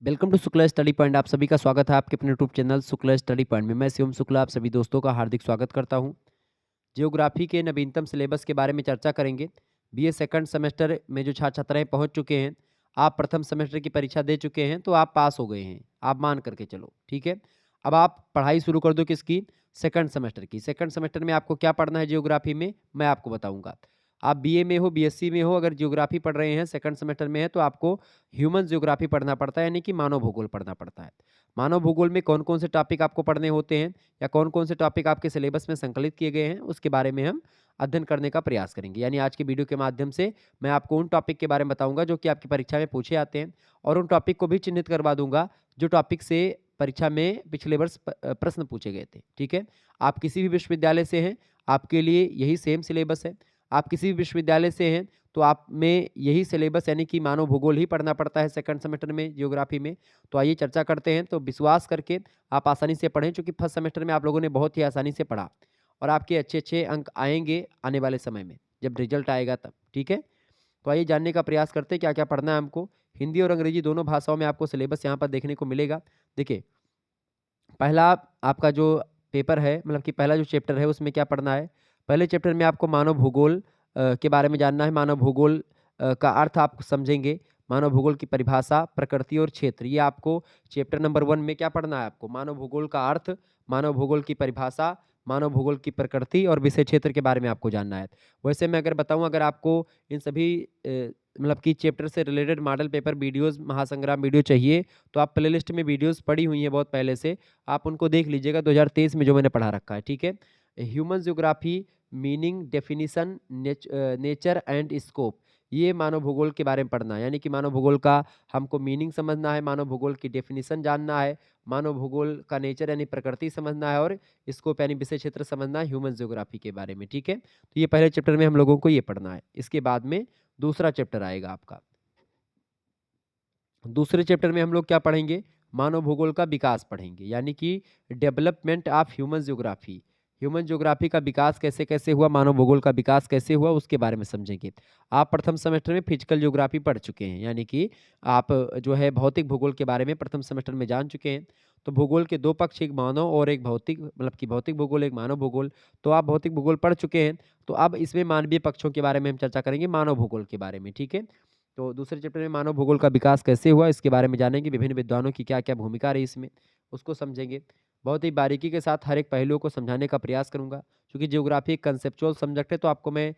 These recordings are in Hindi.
Welcome to Shukla study point. आप सभी का स्वागत है आपके अपने YouTube channel Shukla study point में। मैं शिवम शुक्ला आप सभी दोस्तों का हार्दिक स्वागत करता हूं। जियोग्राफी के नवीनतम सिलेबस के बारे में चर्चा करेंगे। बीए सेकंड सेमेस्टर में जो छात्र छात्राएं पहुंच चुके हैं, आप प्रथम सेमेस्टर की परीक्षा दे चुके हैं तो आप पास हो गए हैं, आप मान करके चलो, ठीक है। अब आप पढ़ाई शुरू कर दो किसकी? सेकंड सेमेस्टर की। सेकंड सेमेस्टर में आपको क्या पढ़ना है जियोग्राफी में, मैं आपको बताऊंगा। आप बीए में हो, बीएससी में हो, अगर जियोग्राफी पढ़ रहे हैं, सेकंड सेमेस्टर में है, तो आपको ह्यूमन जियोग्राफी पढ़ना पड़ता है, यानी कि मानव भूगोल पढ़ना पड़ता है। मानव भूगोल में कौन कौन से टॉपिक आपको पढ़ने होते हैं या कौन कौन से टॉपिक आपके सिलेबस में संकलित किए गए हैं, उसके बारे में हम अध्ययन करने का प्रयास करेंगे। यानी आज की वीडियो के माध्यम से मैं आपको उन टॉपिक के बारे में बताऊंगा जो कि आपकी परीक्षा में पूछे आते हैं, और उन टॉपिक को भी चिन्हित करवा दूंगा जो टॉपिक से परीक्षा में पिछले वर्ष प्रश्न पूछे गए थे। ठीक है, आप किसी भी विश्वविद्यालय से हैं, आपके लिए यही सेम सिलेबस है। आप किसी भी विश्वविद्यालय से हैं तो आप में यही सिलेबस यानी कि मानव भूगोल ही पढ़ना पड़ता है सेकंड सेमेस्टर में जियोग्राफी में। तो आइए चर्चा करते हैं। तो विश्वास करके आप आसानी से पढ़ें, क्योंकि फर्स्ट सेमेस्टर में आप लोगों ने बहुत ही आसानी से पढ़ा और आपके अच्छे अच्छे अंक आएंगे आने वाले समय में जब रिजल्ट आएगा तब। ठीक है, तो आइए जानने का प्रयास करते हैं क्या क्या पढ़ना है हमको। हिंदी और अंग्रेजी दोनों भाषाओं में आपको सिलेबस यहाँ पर देखने को मिलेगा। देखिए, पहला आपका जो पेपर है, मतलब कि पहला जो चैप्टर है, उसमें क्या पढ़ना है? पहले चैप्टर में आपको मानव भूगोल के बारे में जानना है। मानव भूगोल का अर्थ आप समझेंगे। मानव भूगोल की परिभाषा, प्रकृति और क्षेत्र, ये आपको चैप्टर नंबर 1 में क्या पढ़ना है? आपको मानव भूगोल का अर्थ, मानव भूगोल की परिभाषा, मानव भूगोल की प्रकृति और विषय क्षेत्र के बारे में आपको जानना है। वैसे मैं अगर बताऊँ, अगर आपको इन सभी मतलब कि चैप्टर से रिलेटेड मॉडल पेपर वीडियोज़, महासंग्राम वीडियो चाहिए, तो आप प्लेलिस्ट में वीडियोज़ पड़ी हुई हैं बहुत पहले से, आप उनको देख लीजिएगा 2023 में जो मैंने पढ़ा रखा है। ठीक है, human geography, meaning, definition, nature and scope, ये मानव भूगोल के बारे में पढ़ना है। यानी कि मानव भूगोल का हमको मीनिंग समझना है, मानव भूगोल की डेफिनिशन जानना है, मानव भूगोल का नेचर यानी प्रकृति समझना है, और स्कोप यानी विषय क्षेत्र समझना है ह्यूमन ज्योग्राफी के बारे में। ठीक है, तो ये पहले चैप्टर में हम लोगों को ये पढ़ना है। इसके बाद में दूसरा चैप्टर आएगा आपका। दूसरे चैप्टर में हम लोग क्या पढ़ेंगे? मानव भूगोल का विकास पढ़ेंगे, यानी कि development of human geography. Human geography का विकास कैसे कैसे हुआ, मानव भूगोल का विकास कैसे हुआ, उसके बारे में समझेंगे। आप प्रथम सेमेस्टर में फिजिकल ज्योग्राफी पढ़ चुके हैं, यानी कि आप जो है भौतिक भूगोल के बारे में प्रथम सेमेस्टर में जान चुके हैं। तो भूगोल के दो पक्ष, एक मानव और एक भौतिक, मतलब कि भौतिक भूगोल, एक मानव भूगोल। तो आप भौतिक भूगोल पढ़ चुके हैं, तो अब इसमें मानवीय पक्षों के बारे में हम चर्चा करेंगे, मानव भूगोल के बारे में। ठीक है, तो दूसरे चैप्टर में मानव भूगोल का विकास कैसे हुआ, इसके बारे में जानेंगे। विभिन्न विद्वानों की क्या क्या भूमिका रही इसमें, उसको समझेंगे। बहुत ही बारीकी के साथ हर एक पहलुओं को समझाने का प्रयास करूंगा, क्योंकि जियोग्राफी एक कंसेप्चुअल सब्जेक्ट है, तो आपको मैं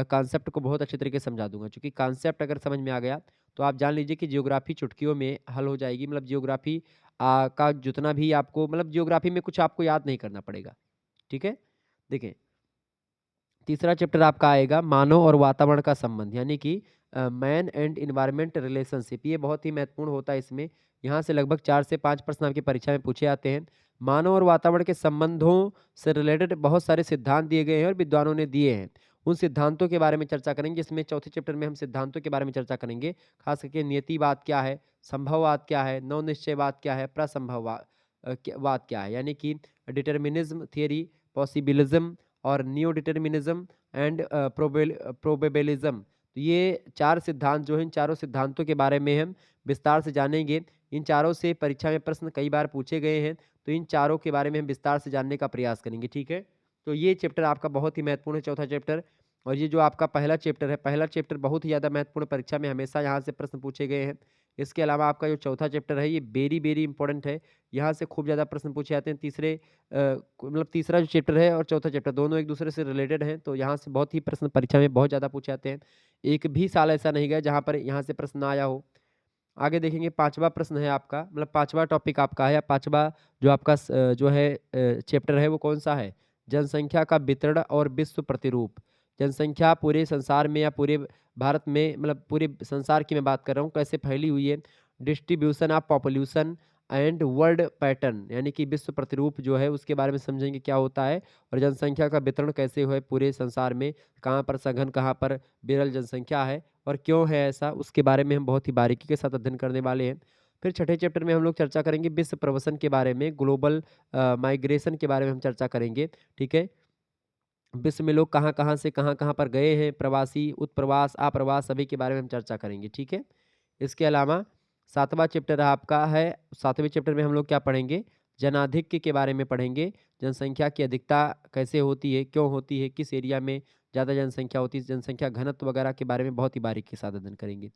कॉन्सेप्ट को बहुत अच्छे तरीके से समझा दूंगा। क्योंकि कॉन्सेप्ट अगर समझ में आ गया तो आप जान लीजिए कि जियोग्राफी चुटकियों में हल हो जाएगी। मतलब जियोग्राफी का जितना भी आपको, मतलब जियोग्राफी में कुछ आपको याद नहीं करना पड़ेगा। ठीक है, देखें, तीसरा चैप्टर आपका आएगा मानव और वातावरण का संबंध, यानी कि मैन एंड इन्वायरमेंट रिलेशनशिप। ये बहुत ही महत्वपूर्ण होता है। इसमें यहाँ से लगभग 4 से 5 प्रश्न आपकी परीक्षा में पूछे आते हैं। मानव और वातावरण के संबंधों से रिलेटेड बहुत सारे सिद्धांत दिए गए हैं और विद्वानों ने दिए हैं। उन सिद्धांतों के बारे में चर्चा करेंगे। इसमें चौथे चैप्टर में हम सिद्धांतों के बारे में चर्चा करेंगे, खास करके नियतिवाद क्या है, संभववाद क्या है, नव निश्चयवाद क्या है, प्रसंभववाद वाद क्या है, यानी कि डिटर्मिनिज्म थियरी, पॉसिबिलिज्म और नियो डिटर्मिनिज्म एंड प्रोबेबिलिज्म। तो ये 4 सिद्धांत जो हैं, इन चारों सिद्धांतों के बारे में हम विस्तार से जानेंगे। इन चारों से परीक्षा में प्रश्न कई बार पूछे गए हैं, तो इन चारों के बारे में हम विस्तार से जानने का प्रयास करेंगे। ठीक है, तो ये चैप्टर आपका बहुत ही महत्वपूर्ण है, चौथा चैप्टर। और ये जो आपका पहला चैप्टर है, पहला चैप्टर बहुत ही ज़्यादा महत्वपूर्ण, परीक्षा में हमेशा यहाँ से प्रश्न पूछे गए हैं। इसके अलावा आपका जो चौथा चैप्टर है, ये वेरी वेरी इंपॉर्टेंट है, यहाँ से खूब ज़्यादा प्रश्न पूछे जाते हैं। मतलब तीसरा जो चैप्टर है और चौथा चैप्टर दोनों एक दूसरे से रिलेटेड हैं, तो यहाँ से बहुत ही प्रश्न परीक्षा में बहुत ज़्यादा पूछे जाते हैं। एक भी साल ऐसा नहीं गया जहाँ पर यहाँ से प्रश्न ना आया हो। आगे देखेंगे, पांचवा प्रश्न है आपका, मतलब पांचवा टॉपिक आपका है, पांचवा जो आपका जो है चैप्टर है, वो कौन सा है? जनसंख्या का वितरण और विश्व प्रतिरूप। जनसंख्या पूरे संसार में या पूरे भारत में, मतलब पूरे संसार की मैं बात कर रहा हूँ, कैसे फैली हुई है। Distribution of population and world pattern, यानी कि विश्व प्रतिरूप जो है उसके बारे में समझेंगे क्या होता है, और जनसंख्या का वितरण कैसे हुआ है पूरे संसार में, कहाँ पर सघन, कहाँ पर विरल जनसंख्या है और क्यों है ऐसा, उसके बारे में हम बहुत ही बारीकी के साथ अध्ययन करने वाले हैं। फिर छठे चैप्टर में हम लोग चर्चा करेंगे विश्व प्रवसन के बारे में, ग्लोबल माइग्रेशन के बारे में हम चर्चा करेंगे। ठीक है, विश्व में लोग कहाँ कहाँ से कहाँ कहाँ पर गए हैं, प्रवासी, उत्प्रवास, आप्रवास, सभी के बारे में हम चर्चा करेंगे। ठीक है, इसके अलावा सातवां चैप्टर आपका है, सातवें चैप्टर में हम लोग क्या पढ़ेंगे, जनाधिक्य के बारे में पढ़ेंगे। जनसंख्या की अधिकता कैसे होती है, क्यों होती है, किस एरिया में ज़्यादा जनसंख्या होती है, जनसंख्या घनत्व वगैरह के बारे में बहुत ही बारीकी के साथ अध्ययन करेंगे।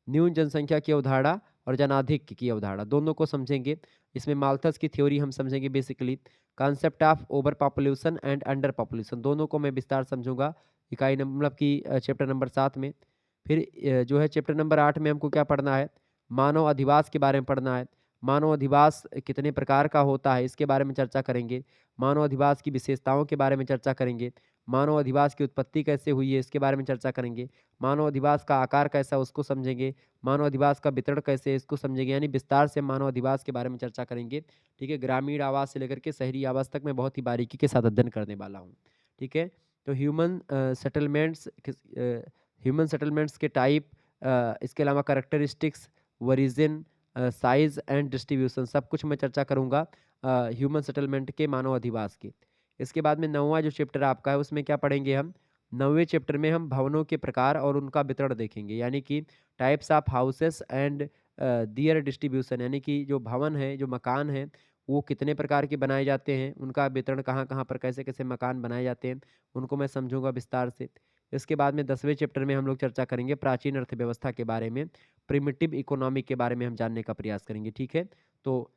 न्यून जनसंख्या की अवधारणा और जनाधिक्य की अवधारणा दोनों को समझेंगे। इसमें माल्थस की थ्योरी हम समझेंगे basically. Concept of over population and under population दोनों को मैं विस्तार समझूंगा इकाई मतलब कि चैप्टर नंबर 7 में। फिर जो है चैप्टर नंबर 8 में हमको क्या पढ़ना है, मानव अधिवास के बारे में पढ़ना है। मानव अधिवास कितने प्रकार का होता है इसके बारे में चर्चा करेंगे। मानव अधिवास की विशेषताओं के बारे में चर्चा करेंगे। मानव अधिवास की उत्पत्ति कैसे हुई है इसके बारे में चर्चा करेंगे। मानव अधिवास का आकार कैसा उसको समझेंगे। मानव अधिवास का वितरण कैसे है इसको समझेंगे, यानी विस्तार से मानव अधिवास के बारे में चर्चा करेंगे। ठीक है, ग्रामीण आवास से लेकर के शहरी आवास तक मैं बहुत ही बारीकी के साथ अध्ययन करने वाला हूँ। ठीक है, तो ह्यूमन सेटलमेंट्स के टाइप, इसके अलावा characteristics, origin, size and distribution सब कुछ मैं चर्चा करूंगा ह्यूमन सेटलमेंट के, मानव अधिवास के। इसके बाद में 9वां जो चैप्टर आपका है उसमें क्या पढ़ेंगे हम, 9वें चैप्टर में हम भवनों के प्रकार और उनका वितरण देखेंगे, यानी कि types of houses and their distribution, यानी कि जो भवन है, जो मकान है, वो कितने प्रकार के बनाए जाते हैं, उनका वितरण कहाँ कहाँ पर कैसे कैसे मकान बनाए जाते हैं, उनको मैं समझूंगा विस्तार से। इसके बाद में 10वें चैप्टर में हम लोग चर्चा करेंगे प्राचीन अर्थव्यवस्था के बारे में, प्रिमिटिव इकोनॉमी के बारे में हम जानने का प्रयास करेंगे। ठीक है, तो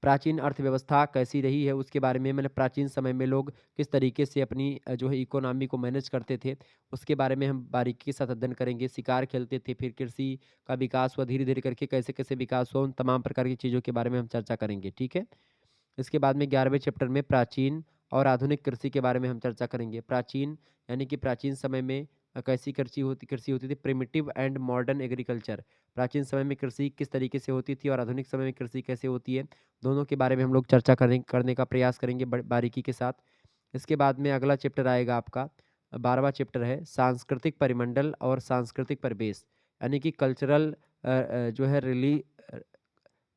प्राचीन अर्थव्यवस्था कैसी रही है उसके बारे में, मतलब प्राचीन समय में लोग किस तरीके से अपनी जो है इकोनॉमी को मैनेज करते थे उसके बारे में हम बारीकी के साथ अध्ययन करेंगे। शिकार खेलते थे, फिर कृषि का विकास हुआ धीरे धीरे करके, कैसे कैसे विकास हुआ, उन तमाम प्रकार की चीज़ों के बारे में हम चर्चा करेंगे। ठीक है, इसके बाद में 11वें चैप्टर में प्राचीन और आधुनिक कृषि के बारे में हम चर्चा करेंगे। प्राचीन यानी कि प्राचीन समय में कैसी कृषि होती थी, प्रिमिटिव एंड मॉडर्न एग्रीकल्चर। प्राचीन समय में कृषि किस तरीके से होती थी और आधुनिक समय में कृषि कैसे होती है, दोनों के बारे में हम लोग चर्चा करने का प्रयास करेंगे बारीकी के साथ। इसके बाद में अगला चैप्टर आएगा आपका, 12वां चैप्टर है सांस्कृतिक परिमंडल और सांस्कृतिक परिवेश, यानी कि जो है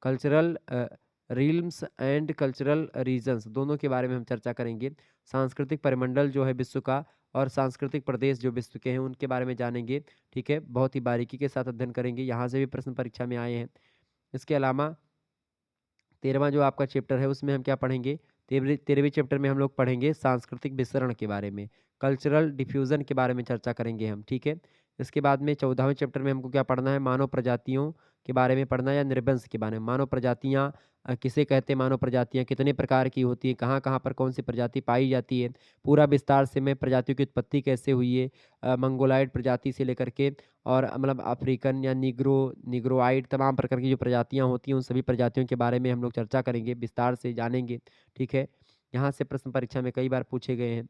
कल्चरल रील्म्स एंड कल्चरल रीजन्स दोनों के बारे में हम चर्चा करेंगे। सांस्कृतिक परिमंडल जो है विश्व का और सांस्कृतिक प्रदेश जो विश्व के हैं उनके बारे में जानेंगे। ठीक है, बहुत ही बारीकी के साथ अध्ययन करेंगे, यहाँ से भी प्रश्न परीक्षा में आए हैं। इसके अलावा 13वां जो आपका चैप्टर है उसमें हम क्या पढ़ेंगे, 13वें चैप्टर में हम लोग पढ़ेंगे सांस्कृतिक विसरण के बारे में, कल्चरल डिफ्यूजन के बारे में चर्चा करेंगे हम। ठीक है, इसके बाद में 14वें चैप्टर में हमको क्या पढ़ना है, मानव प्रजातियों के बारे में पढ़ना है, या निर्वंश के बारे में। मानव प्रजातियाँ किसे कहते हैं, मानव प्रजातियाँ कितने प्रकार की होती हैं, कहाँ कहाँ पर कौन सी प्रजाति पाई जाती है, पूरा विस्तार से मैं प्रजातियों की उत्पत्ति कैसे हुई है, मंगोलाइड प्रजाति से लेकर के और मतलब अफ्रीकन या निग्रोआइड तमाम प्रकार की जो प्रजातियां होती हैं उन सभी प्रजातियों के बारे में हम लोग चर्चा करेंगे, विस्तार से जानेंगे। ठीक है, यहाँ से प्रश्न परीक्षा में कई बार पूछे गए हैं।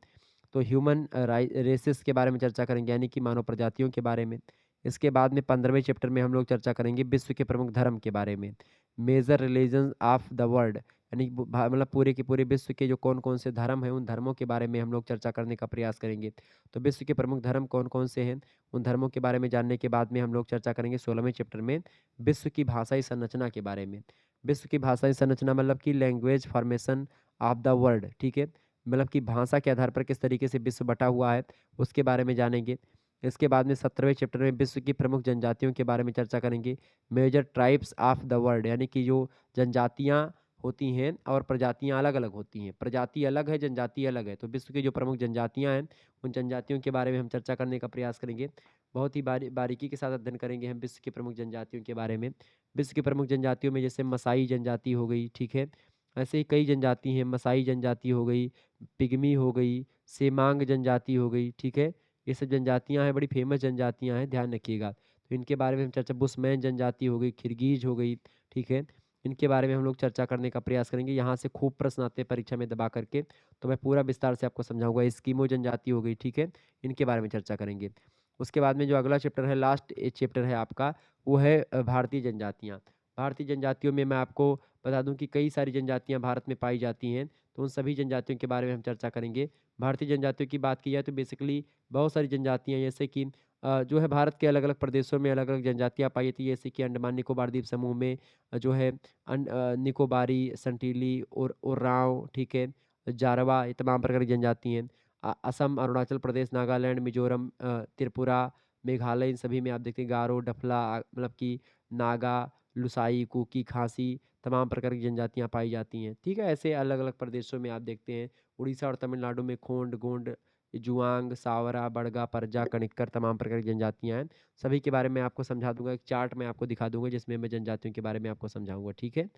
तो ह्यूमन रेसेस के बारे में चर्चा करेंगे, यानी कि मानव प्रजातियों के बारे में। इसके बाद में 15वें चैप्टर में हम लोग चर्चा करेंगे विश्व के प्रमुख धर्म के बारे में, major religion of the world, यानी मतलब पूरे के पूरे विश्व के जो कौन कौन से धर्म हैं उन धर्मों के बारे में हम लोग चर्चा करने का प्रयास करेंगे। तो विश्व के प्रमुख धर्म कौन कौन से हैं, उन धर्मों के बारे में जानने के बाद में हम लोग चर्चा करेंगे 16वें चैप्टर में विश्व की भाषाई संरचना के बारे में। विश्व की भाषाई संरचना मतलब कि language formation of the world. ठीक है, मतलब कि भाषा के आधार पर किस तरीके से विश्व बटा हुआ है उसके बारे में जानेंगे। इसके बाद में 17वें चैप्टर में विश्व की प्रमुख जनजातियों के बारे में चर्चा करेंगे, major tribes of the world, यानी कि जो जनजातियाँ होती हैं और प्रजातियाँ अलग अलग होती हैं, प्रजाति अलग है जनजाति अलग है, तो विश्व की जो प्रमुख जनजातियाँ हैं उन जनजातियों के बारे में हम चर्चा करने का प्रयास करेंगे। बहुत ही बारीकी के साथ अध्ययन करेंगे हम विश्व की प्रमुख जनजातियों के बारे में। विश्व की प्रमुख जनजातियों में जैसे मसाई जनजाति हो गई, ठीक है, ऐसे ही कई जनजाति हैं, मसाई जनजाति हो गई, पिग्मी हो गई, सेमांग जनजाति हो गई। ठीक है, ये सब जनजातियां हैं, बड़ी फेमस जनजातियां हैं, ध्यान रखिएगा। तो इनके बारे में हम चर्चा, बुशमैन जनजाति हो गई, खिरगीज हो गई। ठीक है, इनके बारे में हम लोग चर्चा करने का प्रयास करेंगे। यहाँ से खूब प्रश्न आते हैं परीक्षा में दबा करके, तो मैं पूरा विस्तार से आपको समझाऊंगा। एस्किमो जनजाति हो गई, ठीक है, इनके बारे में चर्चा करेंगे। उसके बाद में जो अगला चैप्टर है, लास्ट चैप्टर है आपका, वो है भारतीय जनजातियाँ। भारतीय जनजातियों में मैं आपको बता दूं कि कई सारी जनजातियाँ भारत में पाई जाती हैं, तो उन सभी जनजातियों के बारे में हम चर्चा करेंगे। भारतीय जनजातियों की बात की जाए तो बेसिकली बहुत सारी जनजातियाँ, जैसे कि जो है भारत के अलग अलग प्रदेशों में अलग अलग जनजातियाँ पाई जाती है, जैसे कि अंडमान निकोबार द्वीप समूह में जो है निकोबारी, संटीली और उरांव, ठीक है, जारवा, ये तमाम प्रकार की जनजाति हैं। असम, अरुणाचल प्रदेश, नागालैंड, मिजोरम, त्रिपुरा, मेघालय, इन सभी में आप देखते हैं गारो, डफला, मतलब कि नागा, लुसाई, कुकी, खासी तमाम प्रकार की जनजातियाँ पाई जाती हैं। ठीक है, ऐसे अलग-अलग प्रदेशों में आप देखते हैं उड़ीसा और तमिलनाडु में खोंड, गोंड, जुआंग, सावरा, बड़गा, परजा, कनिक्कर तमाम प्रकार की जनजातियाँ हैं। सभी के बारे में आपको समझा दूँगा, एक चार्ट मैं आपको दिखा दूँगा जिसमें मैं जनजातियों के बारे में आपको समझाऊँगा, ठीक है?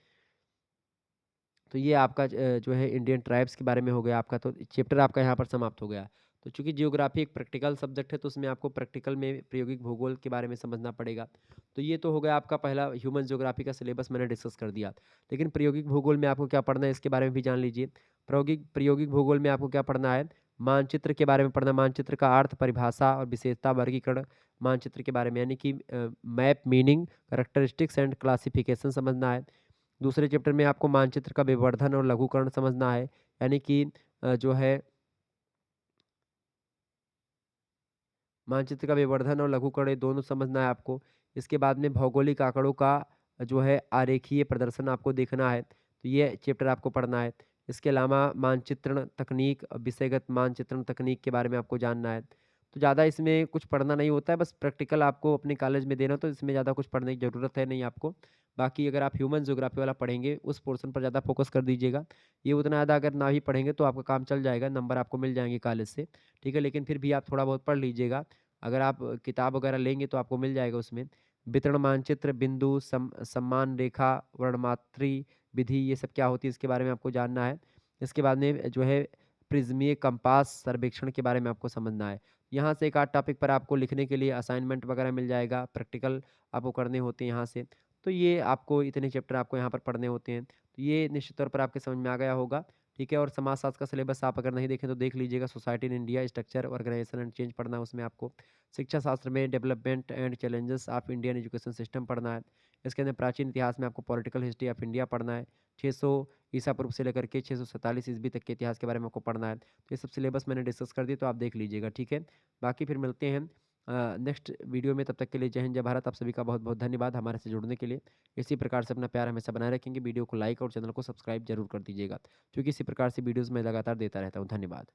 तो ये आपका जो है इंडियन ट्राइब्स के बारे में हो गया आपका, तो चैप्टर आपका यहाँ पर समाप्त हो गया। तो चूँकि जियोग्राफी एक प्रैक्टिकल सब्जेक्ट है तो उसमें आपको प्रैक्टिकल में प्रायोगिक भूगोल के बारे में समझना पड़ेगा। तो ये तो हो गया आपका पहला ह्यूमन ज्योग्राफी का सिलेबस मैंने डिस्कस कर दिया। लेकिन प्रायोगिक भूगोल में आपको क्या पढ़ना है इसके बारे में भी जान लीजिए। प्रायोगिक प्रायोगिक भूगोल में आपको क्या पढ़ना है? मानचित्र के बारे में पढ़ना, मानचित्र का अर्थ, परिभाषा और विशेषता वर्गीकरण मानचित्र के बारे में यानी कि map meaning, characteristics and classification समझना है। दूसरे चैप्टर में आपको मानचित्र का विवर्धन और लघुकरण समझना है, यानी कि जो है मानचित्र का विवर्धन और लघुकरण ये दोनों समझना है आपको। इसके बाद में भौगोलिक आंकड़ों का जो है आरेखीय प्रदर्शन आपको देखना है, तो ये चैप्टर आपको पढ़ना है। इसके अलावा मानचित्रण तकनीक, विषयगत मानचित्रण तकनीक के बारे में आपको जानना है। तो ज़्यादा इसमें कुछ पढ़ना नहीं होता है, बस प्रैक्टिकल आपको अपने कॉलेज में देना, तो इसमें ज़्यादा कुछ पढ़ने की ज़रूरत है नहीं आपको। बाकी अगर आप ह्यूमन ज्योग्राफी वाला पढ़ेंगे, उस पोर्शन पर ज़्यादा फोकस कर दीजिएगा। ये उतना ज़्यादा अगर ना भी पढ़ेंगे तो आपका काम चल जाएगा, नंबर आपको मिल जाएँगे कॉलेज से, ठीक है? लेकिन फिर भी आप थोड़ा बहुत पढ़ लीजिएगा। अगर आप किताब वगैरह लेंगे तो आपको मिल जाएगा उसमें। वितरण मानचित्र, बिंदु, सम्मान रेखा, वर्णमात्री विधि ये सब क्या होती है इसके बारे में आपको जानना है। इसके बाद में जो है प्रिज़्मीय कंपास सर्वेक्षण के बारे में आपको समझना है। यहाँ से एक आध टॉपिक पर आपको लिखने के लिए असाइनमेंट वगैरह मिल जाएगा, प्रैक्टिकल आपको करने होते हैं यहाँ से। तो ये आपको इतने चैप्टर आपको यहाँ पर पढ़ने होते हैं। तो ये निश्चित तौर पर आपके समझ में आ गया होगा, ठीक है? और समाजशास्त्र का सिलेबस आप अगर नहीं देखें तो देख लीजिएगा, society in India, structure, organisation and change पढ़ना है उसमें आपको। शिक्षा शास्त्र में development and challenges of Indian education system पढ़ना है। इसके अंदर प्राचीन इतिहास में आपको पॉलिटिकल हिस्ट्री ऑफ इंडिया पढ़ना है। 600 ईसा पूर्व से लेकर के 647 ईस्वी तक के इतिहास के बारे में आपको पढ़ना है। तो ये सब सिलेबस मैंने डिस्कस कर दिया, तो आप देख लीजिएगा, ठीक है? बाकी फिर मिलते हैं नेक्स्ट वीडियो में, तब तक के लिए जय हिंद, जय भारत। आप सभी का बहुत-बहुत धन्यवाद हमारे से जुड़ने के लिए। इसी प्रकार से अपना प्यार हमेशा बनाए रखेंगे। वीडियो को लाइक और चैनल को सब्सक्राइब ज़रूर कर दीजिएगा, क्योंकि इसी प्रकार से वीडियोज़ मैं लगातार देता रहता हूँ। धन्यवाद।